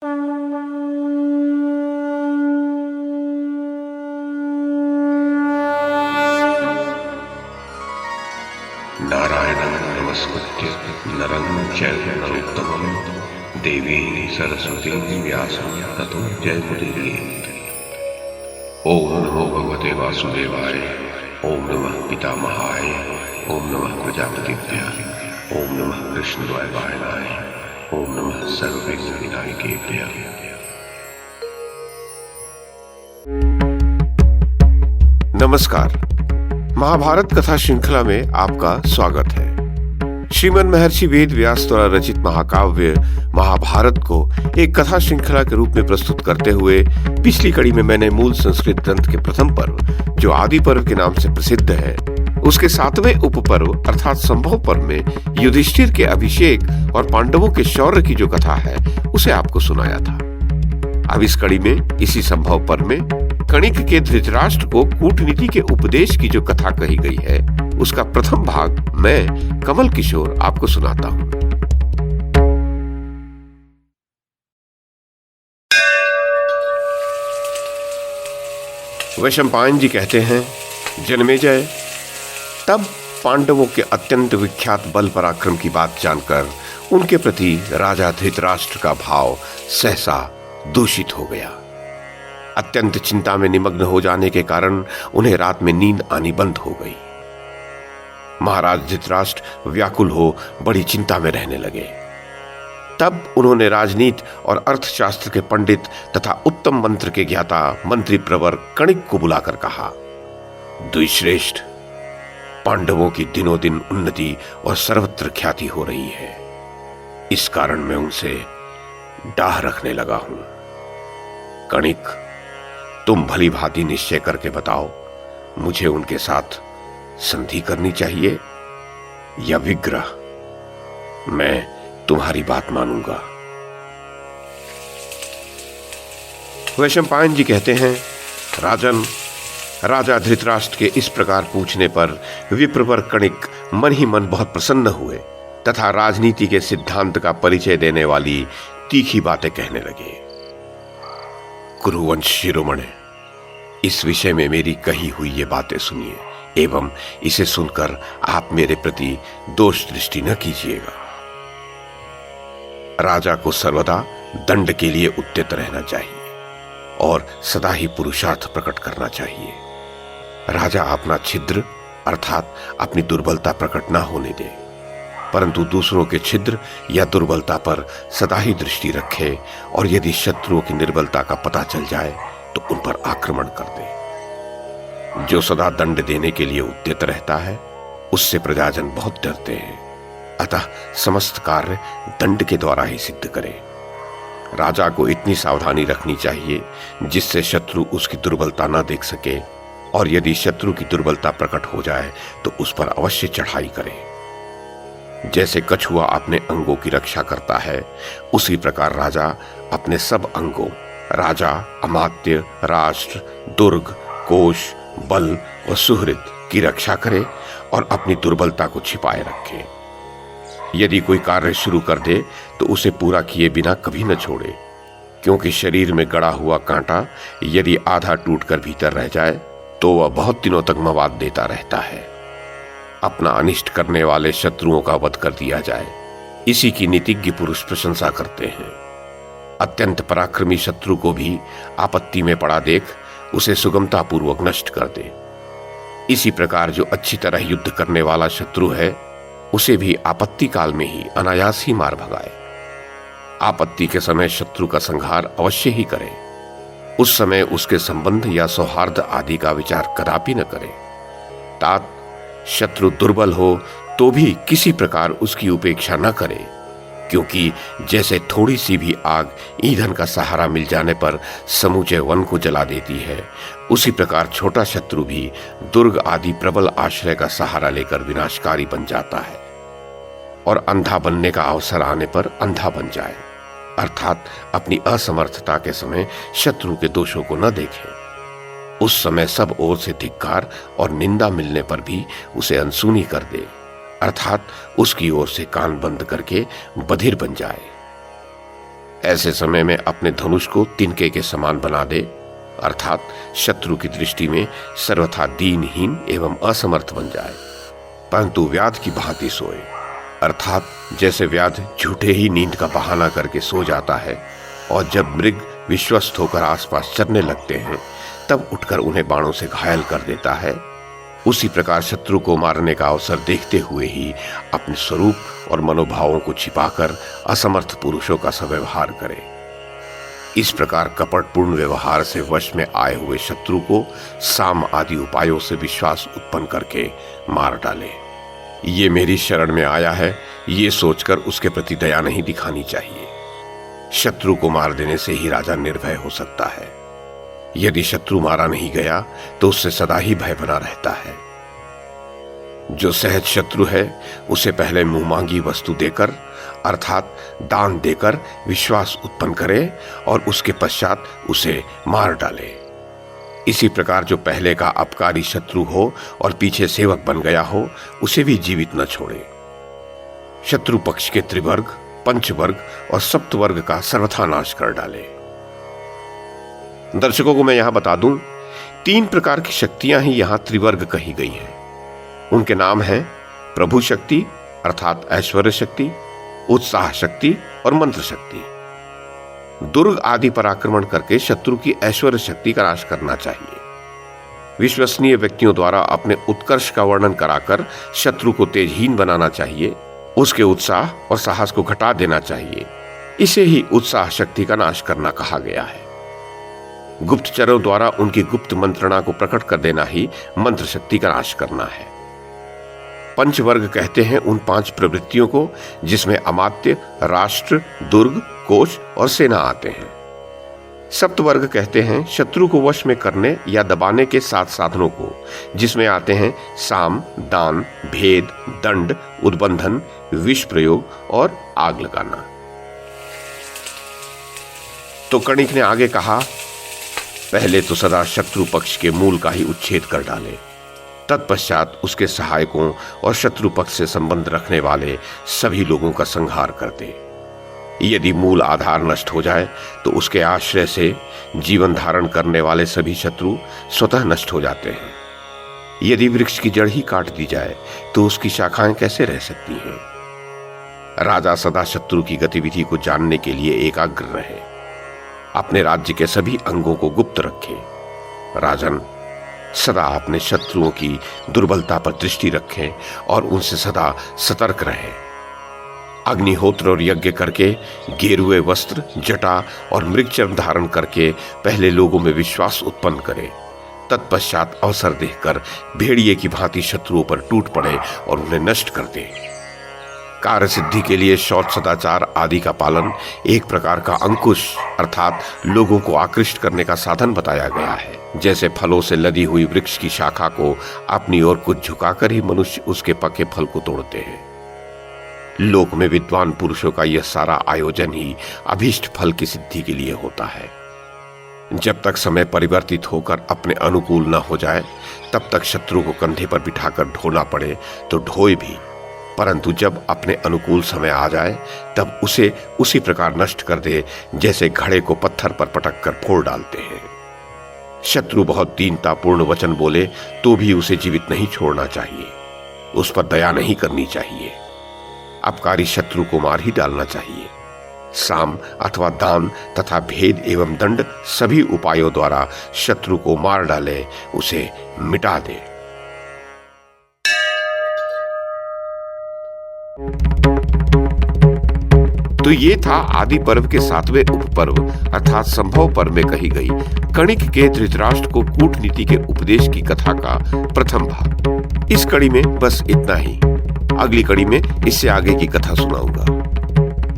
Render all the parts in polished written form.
नारायणं नमस्कृत्य नरं चैव नरोत्तमं देवीं सरस्वतीं व्यासं ततो जयमुदीरयेत्। ओम नमो भगवते वासुदेवाय, ओम नमः पितामहाय, ओम नमः प्रजापतिभ्यः, ओम नमः कृष्णद्वैपायनाय, ओम नमः सर्वविघ्नविनायकेभ्यः। नमस्कार। महाभारत कथा श्रृंखला में आपका स्वागत है। श्रीमन महर्षि वेद व्यास द्वारा रचित महाकाव्य महाभारत को एक कथा श्रृंखला के रूप में प्रस्तुत करते हुए पिछली कड़ी में मैंने मूल संस्कृत ग्रंथ के प्रथम पर्व, जो आदि पर्व के नाम से प्रसिद्ध है, उसके 7वें उपपर्व अर्थात संभव पर्व में युधिष्ठिर के अभिषेक और पांडवों के शौर्य की जो कथा है उसे आपको सुनाया था। अब इस कड़ी में इसी संभव पर्व में कणिक के धृतराष्ट्र को कूटनीति के उपदेश की जो कथा कही गई है उसका प्रथम भाग मैं कमल किशोर आपको सुनाता हूं। वैशंपायन जी कहते हैं, जन्मेजय, तब पांडवों के अत्यंत विख्यात बल पराक्रम की बात जानकर उनके प्रति राजा धृतराष्ट्र का भाव सहसा दूषित हो गया। अत्यंत चिंता में निमग्न हो जाने के कारण उन्हें रात में नींद आनी बंद हो गई। महाराज धृतराष्ट्र व्याकुल हो बड़ी चिंता में रहने लगे। तब उन्होंने राजनीति और अर्थशास्त्र के पंडित तथा उत्तम मंत्र के ज्ञाता मंत्री प्रवर कणिक को बुलाकर कहा, द्विश्रेष्ठ, पांडवों की दिनों दिन उन्नति और सर्वत्र ख्याति हो रही है। इस कारण मैं उनसे डाह रखने लगा हूं। कणिक, तुम भली भांति निश्चय करके बताओ, मुझे उनके साथ संधि करनी चाहिए या विग्रह? मैं तुम्हारी बात मानूंगा। वैशंपायन जी कहते हैं, राजन, राजा धृतराष्ट्र के इस प्रकार पूछने पर विप्रवर कणिक मन ही मन बहुत प्रसन्न हुए तथा राजनीति के सिद्धांत का परिचय देने वाली तीखी बातें कहने लगे। कुरुवंश शिरोमणि, इस विषय में मेरी कही हुई ये बातें सुनिए एवं इसे सुनकर आप मेरे प्रति दोष दृष्टि न कीजिएगा। राजा को सर्वदा दंड के लिए उद्यत रहना चाहिए और सदा ही पुरुषार्थ प्रकट करना चाहिए। राजा अपना छिद्र अर्थात अपनी दुर्बलता प्रकट न होने दे, परंतु दूसरों के छिद्र या दुर्बलता पर सदा ही दृष्टि रखे और यदि शत्रुओं की निर्बलता का पता चल जाए तो उन पर आक्रमण कर दे। जो सदा दंड देने के लिए उद्यत रहता है उससे प्रजाजन बहुत डरते हैं, अतः समस्त कार्य दंड के द्वारा ही सिद्ध करे। राजा को इतनी सावधानी रखनी चाहिए जिससे शत्रु उसकी दुर्बलता न देख सके, और यदि शत्रु की दुर्बलता प्रकट हो जाए तो उस पर अवश्य चढ़ाई करे। जैसे कछुआ अपने अंगों की रक्षा करता है, उसी प्रकार राजा अपने सब अंगों, राजा, अमात्य, राष्ट्र, दुर्ग, कोश, बल और सुहृद की रक्षा करे और अपनी दुर्बलता को छिपाए रखे। यदि कोई कार्य शुरू कर दे तो उसे पूरा किए बिना कभी न छोड़े, क्योंकि शरीर में गड़ा हुआ कांटा यदि आधा टूटकर भीतर रह जाए तो वह बहुत दिनों तक मवाद देता रहता है। अपना अनिष्ट करने वाले शत्रुओं का वध कर दिया जाए, इसी की नीतिज्ञ पुरुष प्रशंसा करते हैं। अत्यंत पराक्रमी शत्रु को भी आपत्ति में पड़ा देख उसे सुगमता पूर्वक नष्ट कर दे। इसी प्रकार जो अच्छी तरह युद्ध करने वाला शत्रु है उसे भी आपत्ति काल में ही अनायास ही मार भगाए। आपत्ति के समय शत्रु का संहार अवश्य ही करे। उस समय उसके संबंध या सौहार्द आदि का विचार कदापि न करे। तात शत्रु दुर्बल हो तो भी किसी प्रकार उसकी उपेक्षा न करे, क्योंकि जैसे थोड़ी सी भी आग ईंधन का सहारा मिल जाने पर समूचे वन को जला देती है, उसी प्रकार छोटा शत्रु भी दुर्ग आदि प्रबल आश्रय का सहारा लेकर विनाशकारी बन जाता है और अंधा बनने का अवसर आने पर अंधा बन जाए, अर्थात अपनी असमर्थता के समय शत्रु के दोषों को न देखे। उस समय सब ओर से धिक्कार और निंदा मिलने पर भी उसे अनसुनी कर दे, अर्थात उसकी ओर से कान बंद करके बधिर बन जाए। ऐसे समय में अपने धनुष को तिनके के समान बना दे, अर्थात शत्रु की दृष्टि में सर्वथा दीनहीन एवं असमर्थ बन जाए, परंतु व्याध की भांति सोए, अर्थात जैसे व्याध झूठे ही नींद का बहाना करके सो जाता है और जब मृग विश्वस्त होकर आसपास चरने लगते हैं तब उठकर उन्हें बाणों से घायल कर देता है, उसी प्रकार शत्रु को मारने का अवसर देखते हुए ही अपने स्वरूप और मनोभावों को छिपाकर असमर्थ पुरुषों का सव्यवहार करे। इस प्रकार कपटपूर्ण व्यवहार से वश में आए हुए शत्रु को साम आदि उपायों से विश्वास उत्पन्न करके मार डाले। ये मेरी शरण में आया है, ये सोचकर उसके प्रति दया नहीं दिखानी चाहिए। शत्रु को मार देने से ही राजा निर्भय हो सकता है। यदि शत्रु मारा नहीं गया तो उससे सदा ही भय बना रहता है। जो सहज शत्रु है उसे पहले मुंह मांगी वस्तु देकर, अर्थात दान देकर विश्वास उत्पन्न करे और उसके पश्चात उसे मार डाले। इसी प्रकार जो पहले का अपकारी शत्रु हो और पीछे सेवक बन गया हो उसे भी जीवित न छोड़े। शत्रु पक्ष के त्रिवर्ग, पंचवर्ग और सप्तवर्ग का सर्वथा नाश कर डाले। दर्शकों को मैं यहां बता दूं, 3 प्रकार की शक्तियां ही यहां त्रिवर्ग कही गई हैं। उनके नाम हैं प्रभु शक्ति अर्थात ऐश्वर्य शक्ति, उत्साह शक्ति और मंत्र शक्ति। दुर्ग आदि पर आक्रमण करके शत्रु की ऐश्वर्य शक्ति का नाश करना चाहिए। विश्वसनीय व्यक्तियों द्वारा अपने उत्कर्ष का वर्णन कराकर शत्रु को तेजहीन बनाना चाहिए। उसके उत्साह और साहस को घटा देना चाहिए। इसे ही उत्साह शक्ति का नाश करना कहा गया है। गुप्तचरों द्वारा उनकी गुप्त मंत्रणा को प्रकट कर देना ही मंत्र शक्ति का नाश करना है। पंचवर्ग कहते हैं उन 5 प्रवृत्तियों को जिसमें अमात्य, राष्ट्र, दुर्ग, कोश और सेना आते हैं। सप्तवर्ग कहते हैं शत्रु को वश में करने या दबाने के 7 साधनों को, जिसमें आते हैं साम, दान, भेद, दंड, उद्बंधन, विष प्रयोग और आग लगाना। तो कणिक ने आगे कहा, पहले तो सदा शत्रु पक्ष के मूल का ही उच्छेद कर डाले, तत्पश्चात उसके सहायकों और शत्रु पक्ष से संबंध रखने वाले सभी लोगों का संहार कर दे। यदि मूल आधार नष्ट हो जाए तो उसके आश्रय से जीवन धारण करने वाले सभी शत्रु स्वतः नष्ट हो जाते हैं। यदि वृक्ष की जड़ ही काट दी जाए तो उसकी शाखाएं कैसे रह सकती हैं? राजा सदा शत्रु की गतिविधि को जानने के लिए एकाग्र रहे, अपने राज्य के सभी अंगों को गुप्त रखे। राजन, सदा अपने शत्रुओं की दुर्बलता पर दृष्टि रखें और उनसे सदा सतर्क रहें। अग्निहोत्र और यज्ञ करके, गेरुए वस्त्र, जटा और मृगचर्म धारण करके पहले लोगों में विश्वास उत्पन्न करें। तत्पश्चात अवसर देखकर भेड़िए की भांति शत्रुओं पर टूट पड़े और उन्हें नष्ट कर दे। कार्य सिद्धि के लिए शौच, सदाचार आदि का पालन एक प्रकार का अंकुश अर्थात लोगों को आकृष्ट करने का साधन बताया गया है। जैसे फलों से लदी हुई वृक्ष की शाखा को अपनी ओर कुछ झुकाकर ही मनुष्य उसके पके फल को तोड़ते हैं। लोक में विद्वान पुरुषों का यह सारा आयोजन ही अभीष्ट फल की सिद्धि के लिए होता है। जब तक समय परिवर्तित होकर अपने अनुकूल न हो जाए तब तक शत्रु को कंधे पर बिठाकर ढोना पड़े तो ढोए भी, परंतु जब अपने अनुकूल समय आ जाए तब उसे उसी प्रकार नष्ट कर दे जैसे घड़े को पत्थर पर पटक कर फोड़ डालते हैं। शत्रु बहुत दीनतापूर्ण वचन बोले तो भी उसे जीवित नहीं छोड़ना चाहिए, उस पर दया नहीं करनी चाहिए। अपकारी शत्रु को मार ही डालना चाहिए। साम अथवा दान तथा भेद एवं दंड सभी उपायों द्वारा शत्रु को मार डाले, उसे मिटा दे। तो ये था आदि पर्व के 7वें उपपर्व अर्थात संभव पर्व में कही गई कणिक के धृतराष्ट्र को कूटनीति के उपदेश की कथा का प्रथम भाग। इस कड़ी में बस इतना ही। अगली कड़ी में इससे आगे की कथा सुनाऊंगा।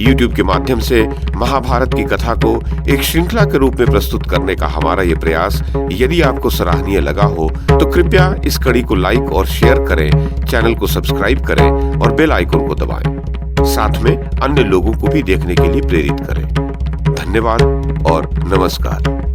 YouTube के माध्यम से महाभारत की कथा को एक श्रृंखला के रूप में प्रस्तुत करने का हमारा ये प्रयास यदि आपको सराहनीय लगा हो तो कृपया इस कड़ी को लाइक और शेयर करें, चैनल को सब्सक्राइब करें और बेल आइकन को दबाएं। साथ में अन्य लोगों को भी देखने के लिए प्रेरित करें। धन्यवाद और नमस्कार।